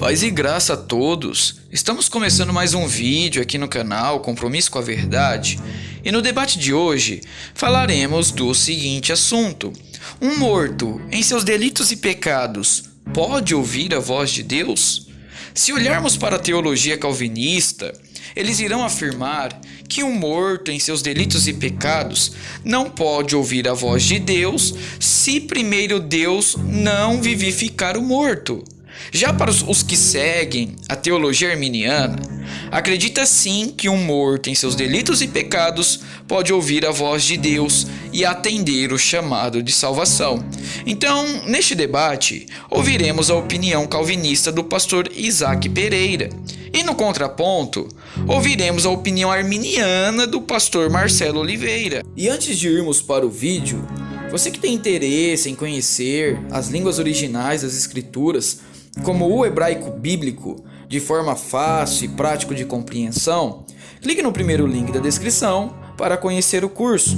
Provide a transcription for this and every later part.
Paz e graça a todos! Estamos começando mais um vídeo aqui no canal Compromisso com a Verdade e no debate de hoje falaremos do seguinte assunto: um morto em seus delitos e pecados pode ouvir a voz de Deus? Se olharmos para a teologia calvinista, eles irão afirmar que um morto em seus delitos e pecados não pode ouvir a voz de Deus se primeiro Deus não vivificar o morto. Já para os que seguem a teologia arminiana, acredita sim que um morto em seus delitos e pecados pode ouvir a voz de Deus e atender o chamado de salvação. Então, neste debate, ouviremos a opinião calvinista do pastor Isaac Pereira. E no contraponto, ouviremos a opinião arminiana do pastor Marcelo Oliveira. E antes de irmos para o vídeo, você que tem interesse em conhecer as línguas originais das escrituras, como o hebraico bíblico, de forma fácil e prática de compreensão, clique no primeiro link da descrição para conhecer o curso.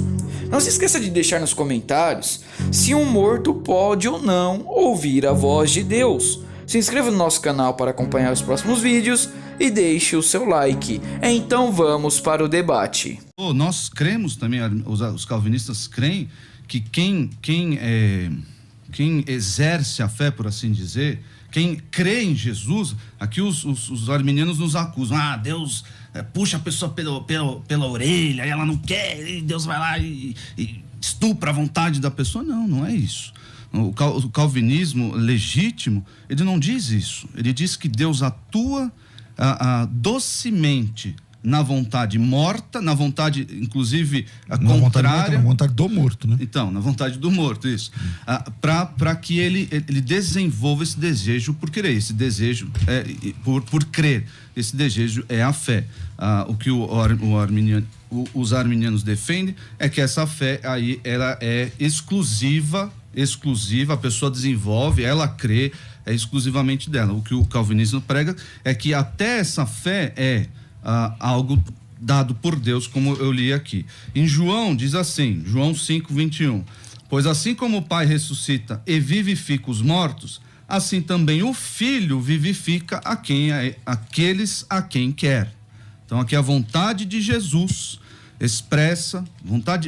Não se esqueça de deixar nos comentários se um morto pode ou não ouvir a voz de Deus. Se inscreva no nosso canal para acompanhar os próximos vídeos e deixe o seu like. Então vamos para o debate. Nós cremos também, os calvinistas creem que quem exerce a fé, por assim dizer, quem crê em Jesus, aqui os arminianos nos acusam. Deus puxa a pessoa pela orelha, e ela não quer, e Deus vai lá e estupra a vontade da pessoa. Não é isso. O calvinismo legítimo, ele não diz isso. Ele diz que Deus atua docemente na vontade morta, na vontade, inclusive, contrária. Na vontade do morto, né? Então, na vontade do morto, isso. Para que ele desenvolva esse desejo por crer, esse desejo por crer. Esse desejo é a fé. O que os arminianos defendem é que essa fé aí, ela é exclusiva, a pessoa desenvolve, ela crê, é exclusivamente dela. O que o calvinismo prega é que até essa fé é algo dado por Deus, como eu li aqui. Em João, diz assim, João 5:21, pois assim como o Pai ressuscita e vivifica os mortos, assim também o Filho vivifica aqueles a quem quer. Então aqui a vontade de Jesus expressa,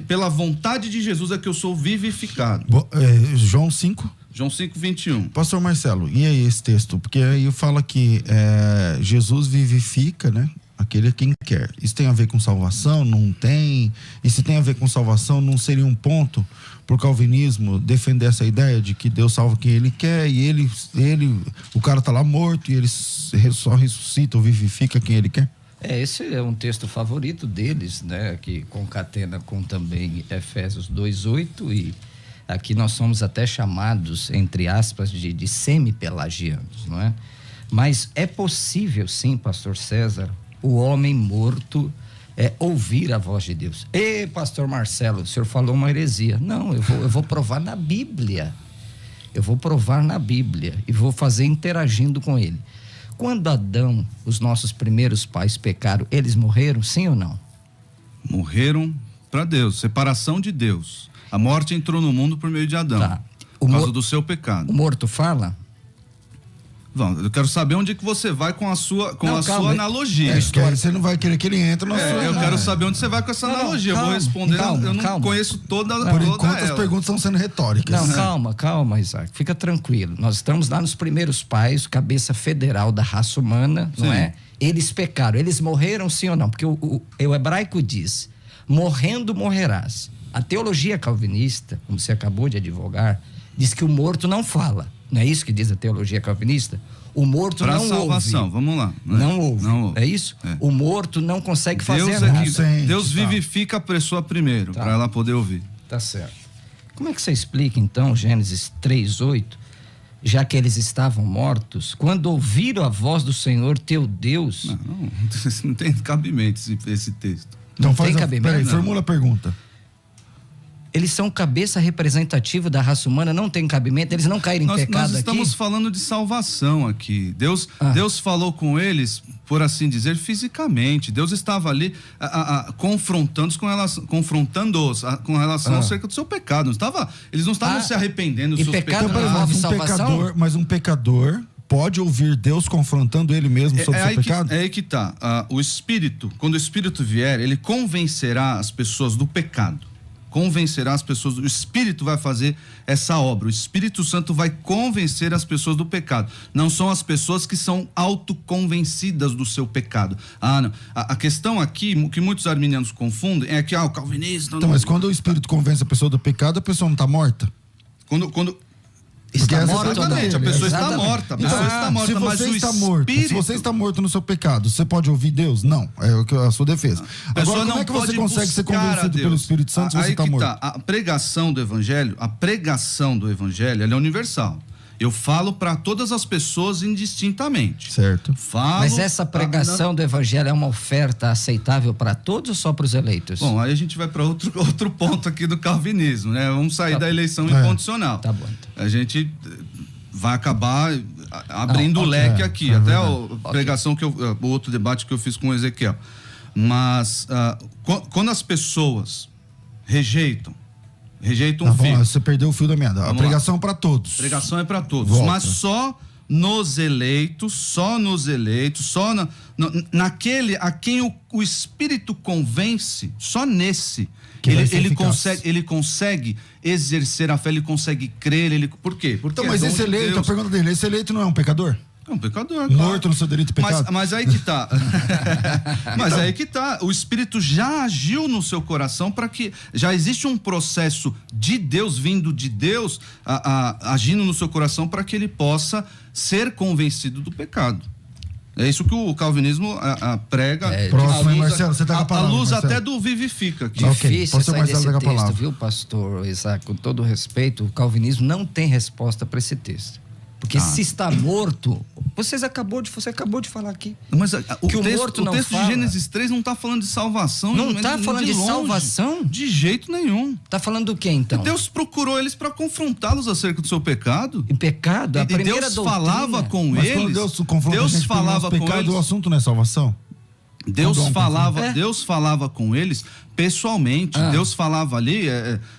pela vontade de Jesus é que eu sou vivificado. João 5? João 5:21. Pastor Marcelo, e aí esse texto? Porque aí fala que Jesus vivifica, né? Aquele a quem quer. Isso tem a ver com salvação? Não tem? E se tem a ver com salvação, não seria um ponto pro calvinismo defender essa ideia de que Deus salva quem ele quer e o cara tá lá morto e ele só ressuscita ou vivifica quem ele quer? Esse é um texto favorito deles, né? Que concatena com também Efésios 2:8, e aqui nós somos até chamados, entre aspas, de semi-pelagianos, não é? Mas é possível sim, pastor César, o homem morto ouvir a voz de Deus. Pastor Marcelo, o senhor falou uma heresia. Não, eu vou provar na Bíblia. Eu vou provar na Bíblia e vou fazer interagindo com ele. Quando Adão, os nossos primeiros pais pecaram, eles morreram, sim ou não? Morreram para Deus, separação de Deus. A morte entrou no mundo por meio de Adão, por causa do seu pecado. O morto fala? Bom, eu quero saber onde que você vai com a sua analogia. Você não vai querer que ele entre na sua. Eu quero saber onde você vai com essa analogia. Eu vou responder, eu não conheço toda Por enquanto as perguntas estão sendo retóricas. Não, calma, Isaac, fica tranquilo. Nós estamos lá nos primeiros pais, cabeça federal da raça humana, não é? Eles pecaram, eles morreram sim ou não? Porque o hebraico diz, morrendo morrerás. A teologia calvinista, como você acabou de advogar, diz que o morto não fala. Não é isso que diz a teologia calvinista? O morto não ouve. Para salvação, vamos lá. Não ouve. É isso? O morto não consegue fazer nada. Deus vivifica a pessoa primeiro, para ela poder ouvir. Tá certo. Como é que você explica, então, Gênesis 3:8, já que eles estavam mortos, quando ouviram a voz do Senhor, teu Deus... Não tem cabimento esse texto. Então não tem cabimento? Peraí, formula a pergunta. Eles são cabeça representativa da raça humana, não tem cabimento, eles não caíram em pecado aqui? Nós estamos falando de salvação aqui. Deus falou com eles, por assim dizer, fisicamente. Deus estava ali confrontando-os com relação acerca do seu pecado. Eles não estavam se arrependendo dos seus pecados. Pecado não envolve salvação? Mas um pecador pode ouvir Deus confrontando ele mesmo sobre o seu pecado? É aí que tá. O Espírito, quando o Espírito vier, ele convencerá as pessoas do pecado. Convencerá as pessoas, o Espírito vai fazer essa obra, o Espírito Santo vai convencer as pessoas do pecado. Não são as pessoas que são autoconvencidas do seu pecado. Não. A questão aqui, que muitos arminianos confundem, é que o calvinista... Então, mas quando o Espírito convence a pessoa do pecado, a pessoa não está morta? Quando Está morto, exatamente, a pessoa está Exatamente. morta. A pessoa está morta, Se mas você o está morto, Espírito... se você está morto no seu pecado, você pode ouvir Deus? Não, é a sua defesa. pessoa Agora, como não é que você pode consegue ser buscar a convencido Deus. pelo Espírito Santo se você Aí está que morto? tá. A pregação do evangelho, ela é universal. Eu falo para todas as pessoas indistintamente. Certo. Mas essa pregação do evangelho é uma oferta aceitável para todos ou só para os eleitos? Bom, aí a gente vai para outro ponto aqui do calvinismo, né? Vamos sair da eleição É. incondicional. Tá bom. A gente vai acabar abrindo o leque aqui, é até verdade. a pregação o outro debate que eu fiz com o Ezequiel. Mas quando as pessoas rejeitam Tá um bom, filho. você perdeu o fio da meada. A Vamos pregação para todos. Pregação é para todos, Volta. mas só nos eleitos, só naquele a quem o Espírito convence, só nesse Que vai ser ele eficaz. consegue exercer a fé, ele consegue crer, por quê? Porque Então, mas é dom esse de eleito, a Deus. pergunta dele, esse eleito não é um pecador? É um pecador, Morto no seu delito e pecado? Mas aí que tá. Mas aí que tá. O Espírito já agiu no seu coração para que já existe um processo de Deus, vindo de Deus, agindo no seu coração para que ele possa ser convencido do pecado. É isso que o calvinismo prega. Próximo, hein, luz- Marcelo? Você tá com a palavra, luz Marcelo. até do vivifica aqui. Tá, ok. Difícil Pode ser sair Marcelo desse daqui a texto, palavra. viu, pastor Isaac? Com todo respeito, o calvinismo não tem resposta para esse texto. Porque se está morto, você acabou de falar aqui. Mas o Que o texto, morto não texto fala. de Gênesis 3 não está falando de salvação. Não nem está falando de longe. salvação? De jeito nenhum. Tá falando do quê, então? Deus procurou eles para confrontá-los acerca do seu pecado. E pecado, a E primeira Deus doutrina. falava com Mas eles. quando Deus confronta a gente pelo nosso falava com pecado, eles. o assunto não é salvação? Deus Quando há um falava, confronto. Deus falava com eles pessoalmente. Deus falava ali,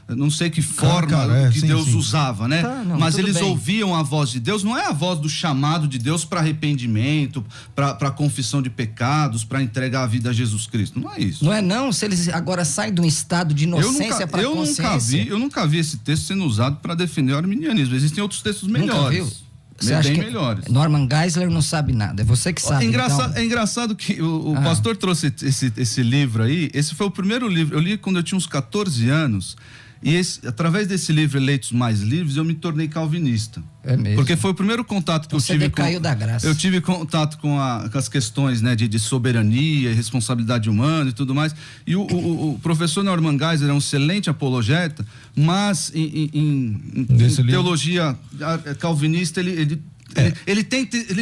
não sei que forma cara, que sim, Deus sim. usava, né? Tá, não, mas tudo eles bem. ouviam a voz de Deus. Não é a voz do chamado de Deus para arrependimento, para confissão de pecados, para entregar a vida a Jesus Cristo. Não é isso. Não é não, se eles agora saem de um estado de inocência para consciência. Eu nunca vi esse texto sendo usado para defender o arminianismo. Existem outros textos Nunca melhores. viu? Você acha Bem que melhores. Norman Geisler não sabe nada, é você que sabe. É engraçado que o pastor trouxe esse livro aí. Esse foi o primeiro livro. Eu li quando eu tinha uns 14 anos. E através desse livro, Eleitos Mais Livres, eu me tornei calvinista. É mesmo. Porque foi o primeiro contato que Você eu tive decaiu da graça. Eu tive contato com as questões, né, de soberania e responsabilidade humana e tudo mais. E o professor Norman Geisler é um excelente apologeta, mas em teologia calvinista, ele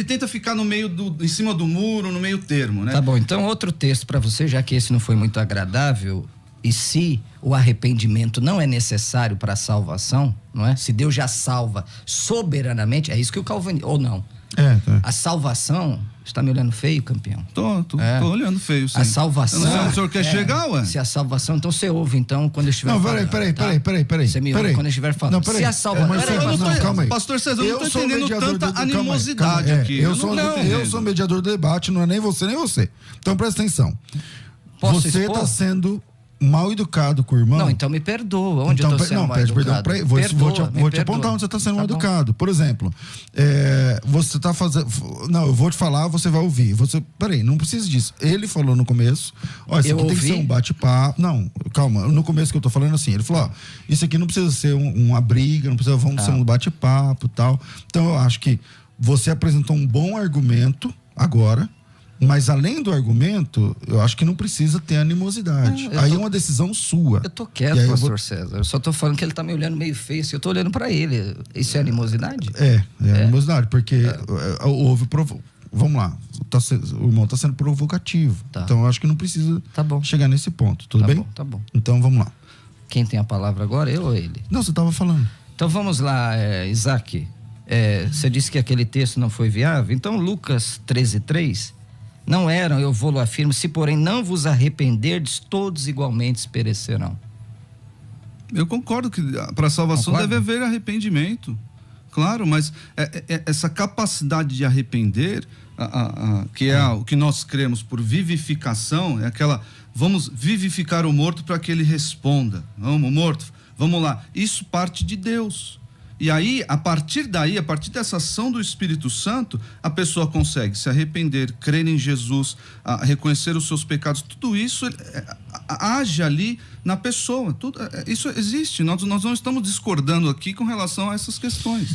tenta ficar no meio em cima do muro, no meio termo, né? Tá bom, então outro texto para você, já que esse não foi muito agradável. E se o arrependimento não é necessário para a salvação, não é? Se Deus já salva soberanamente, é isso que o calvinismo, ou não? Tá. A salvação, você está me olhando feio, campeão? Tô olhando feio, sim. A salvação. Eu não sei onde o senhor quer chegar, ué? Se a salvação, então você ouve, então, quando eu estiver Não, falando. peraí. Você me ouve quando eu estiver falando. Não, peraí. Se a salvação. Marcelo, não, calma aí. Pastor César, eu não tô sou o entendendo mediador tanta calma aí, animosidade calma aí. aqui. Eu não sou o mediador do debate, não é nem você, nem você. Então presta atenção. Posso Você expor? está sendo mal educado com o irmão. Não, então me perdoa. Onde eu tô sendo mal pede perdão educado? pra ele. Vou te Perdoa. apontar onde você está sendo mal Tá bom. educado. Por exemplo, você está fazendo... Não, eu vou te falar, você vai ouvir. Peraí, não precisa disso. Ele falou no começo, ó, isso Eu aqui tem que ouvi? ser um bate-papo. Não, calma, no começo que eu tô falando assim, ele falou, ó, isso aqui não precisa ser uma briga, não precisa, vamos ser um bate-papo e tal. Então eu acho que você apresentou um bom argumento agora, mas além do argumento, eu acho que não precisa ter animosidade. Aí é uma decisão sua. Eu tô quieto, E aí pastor César. Eu só tô falando que ele tá me olhando meio feio. Eu tô olhando pra ele. Isso é animosidade? É animosidade, porque houve... Vamos lá, o irmão tá sendo provocativo. Tá. Então eu acho que não precisa Tá bom. chegar nesse ponto. Tudo Tá bem? bom, tá bom. Então vamos lá. Quem tem a palavra agora, eu ou ele? Não, você tava falando. Então vamos lá, Isaac. Você disse que aquele texto não foi viável. Então Lucas 13:3. Não eram, eu vou-lo afirmo, se porém não vos arrependerdes, todos igualmente perecerão. Eu concordo que para salvação Concorda? deve haver arrependimento. claro, mas essa capacidade de arrepender, que é o que nós cremos por vivificação, é aquela, vamos vivificar o morto para que ele responda. Vamos, morto, vamos lá. Isso parte de Deus. E aí, a partir dessa ação do Espírito Santo, a pessoa consegue se arrepender, crer em Jesus, reconhecer os seus pecados. Tudo isso age ali na pessoa. Isso existe. Nós não estamos discordando aqui com relação a essas questões.